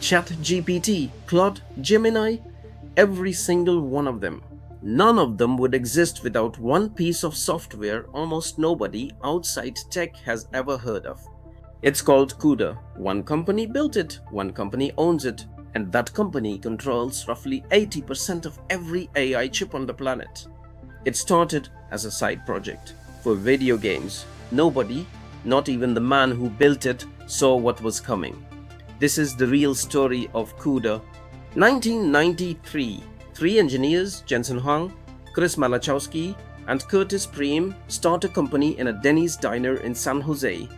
ChatGPT, Claude, Gemini, every single one of them. None of them would exist without one piece of software almost nobody outside tech has ever heard of. It's called CUDA. One company built it, one company owns it, and that company controls roughly 80% of every AI chip on the planet. It started as a side project for video games. Nobody, not even the man who built it, saw what was coming. This is the real story of CUDA. 1993, three engineers, Jensen Huang, Chris Malachowski, and Curtis Preem, start a company in a Denny's diner in San Jose.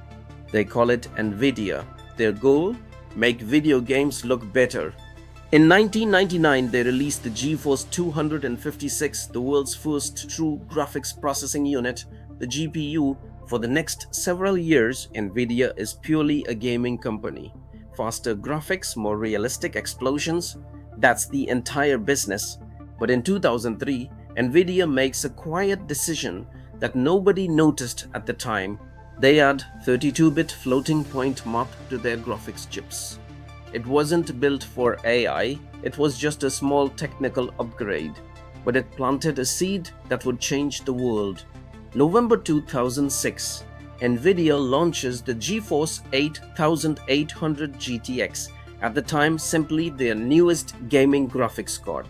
They call it NVIDIA. Their goal? Make video games look better. In 1999, they released the GeForce 256, the world's first true graphics processing unit, the GPU. For the next several years, NVIDIA is purely a gaming company. Faster graphics, more realistic explosions, that's the entire business. But in 2003, NVIDIA makes a quiet decision that nobody noticed at the time. They add 32-bit floating point map to their graphics chips. It wasn't built for AI, it was just a small technical upgrade, but it planted a seed that would change the world. November 2006, NVIDIA launches the GeForce 8800 GTX, at the time simply their newest gaming graphics card.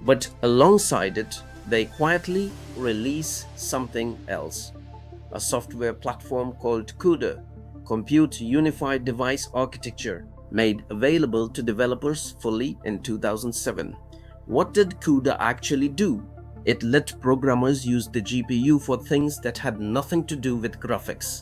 But alongside it, they quietly release something else. A software platform called CUDA, Compute Unified Device Architecture, made available to developers fully in 2007. What did CUDA actually do? It let programmers use the GPU for things that had nothing to do with graphics.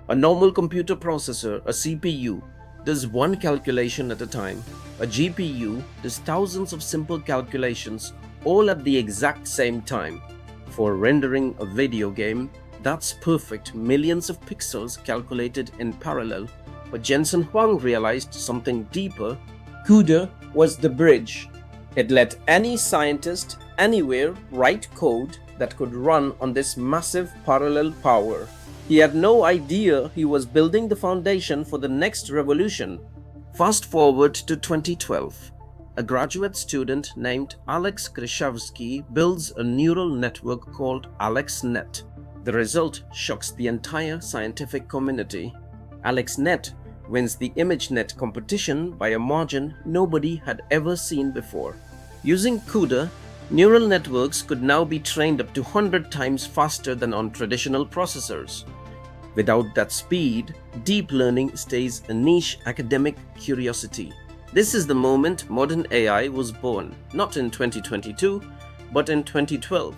A normal computer processor, a CPU, does one calculation at a time. A GPU does thousands of simple calculations all at the exact same time. For rendering a video game, that's perfect, millions of pixels calculated in parallel. But Jensen Huang realized something deeper. CUDA was the bridge. It let any scientist anywhere write code that could run on this massive parallel power. He had no idea he was building the foundation for the next revolution. Fast forward to 2012. A graduate student named Alex Krzyzewski builds a neural network called AlexNet. The result shocks the entire scientific community. AlexNet wins the ImageNet competition by a margin nobody had ever seen before. Using CUDA, neural networks could now be trained up to 100 times faster than on traditional processors. Without that speed, deep learning stays a niche academic curiosity. This is the moment modern AI was born, not in 2022, but in 2012.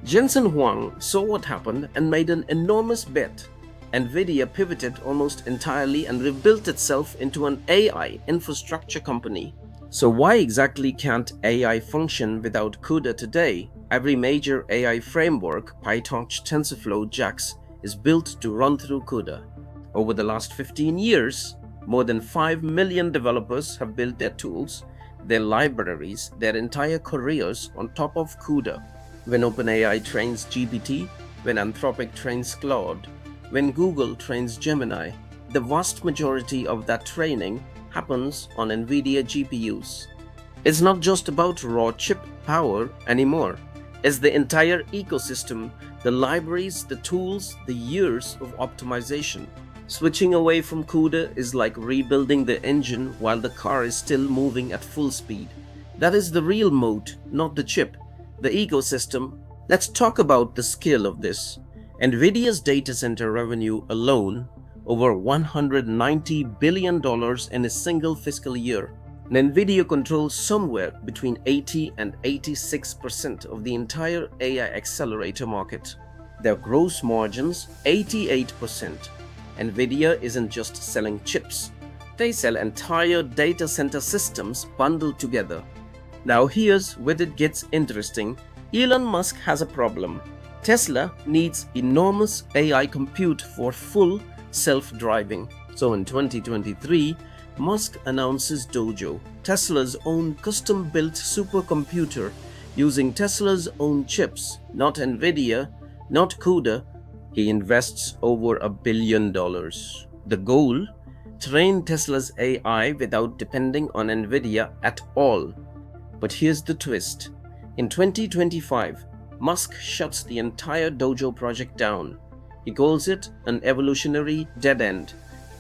Jensen Huang saw what happened and made an enormous bet. NVIDIA pivoted almost entirely and rebuilt itself into an AI infrastructure company. So why exactly can't AI function without CUDA today? Every major AI framework, PyTorch, TensorFlow, JAX, is built to run through CUDA. Over the last 15 years, more than 5 million developers have built their tools, their libraries, their entire careers on top of CUDA. When OpenAI trains GPT, when Anthropic trains Claude, when Google trains Gemini, the vast majority of that training happens on NVIDIA GPUs. It's not just about raw chip power anymore. It's the entire ecosystem, the libraries, the tools, the years of optimization. Switching away from CUDA is like rebuilding the engine while the car is still moving at full speed. That is the real moat, not the chip, the ecosystem. Let's talk about the scale of this. NVIDIA's data center revenue alone, over $190 billion in a single fiscal year. And NVIDIA controls somewhere between 80 and 86% of the entire AI accelerator market. Their gross margins, 88%. NVIDIA isn't just selling chips. They sell entire data center systems bundled together. Now here's where it gets interesting. Elon Musk has a problem. Tesla needs enormous AI compute for full self-driving. So in 2023, Musk announces Dojo, Tesla's own custom-built supercomputer using Tesla's own chips, not NVIDIA, not CUDA. He invests over $1 billion. The goal? train Tesla's AI without depending on NVIDIA at all. But here's the twist. In 2025, Musk shuts the entire Dojo project down. He calls it an evolutionary dead end.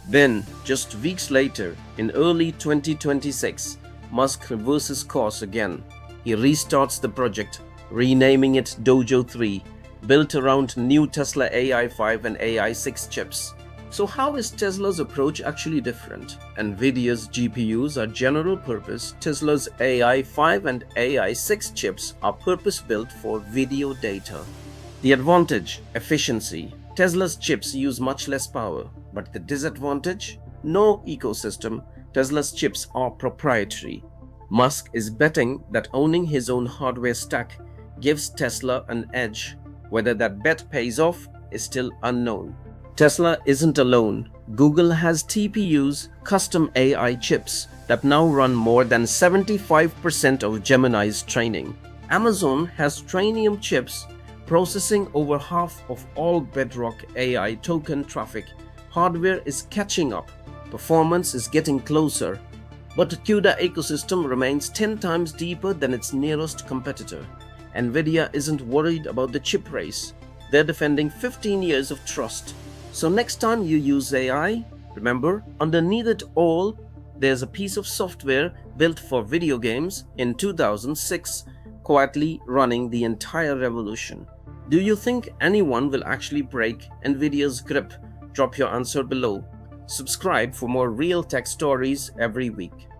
Then, just weeks later, in early 2026, Musk reverses course again. He restarts the project, renaming it Dojo 3, built around new Tesla AI 5 and AI 6 chips. So how is Tesla's approach actually different? NVIDIA's GPUs are general purpose, Tesla's AI 5 and AI 6 chips are purpose-built for video data. The advantage: efficiency. Tesla's chips use much less power, but the disadvantage? No ecosystem. Tesla's chips are proprietary. Musk is betting that owning his own hardware stack gives Tesla an edge. Whether that bet pays off is still unknown. Tesla isn't alone. Google has TPUs, custom AI chips, that now run more than 75% of Gemini's training. Amazon has Trainium chips processing over half of all Bedrock AI token traffic. Hardware is catching up. Performance is getting closer. But the CUDA ecosystem remains 10 times deeper than its nearest competitor. NVIDIA isn't worried about the chip race. They're defending 15 years of trust. So next time you use AI, remember, underneath it all, there's a piece of software built for video games in 2006, quietly running the entire revolution. Do you think anyone will actually break NVIDIA's grip? Drop your answer below. Subscribe for more real tech stories every week.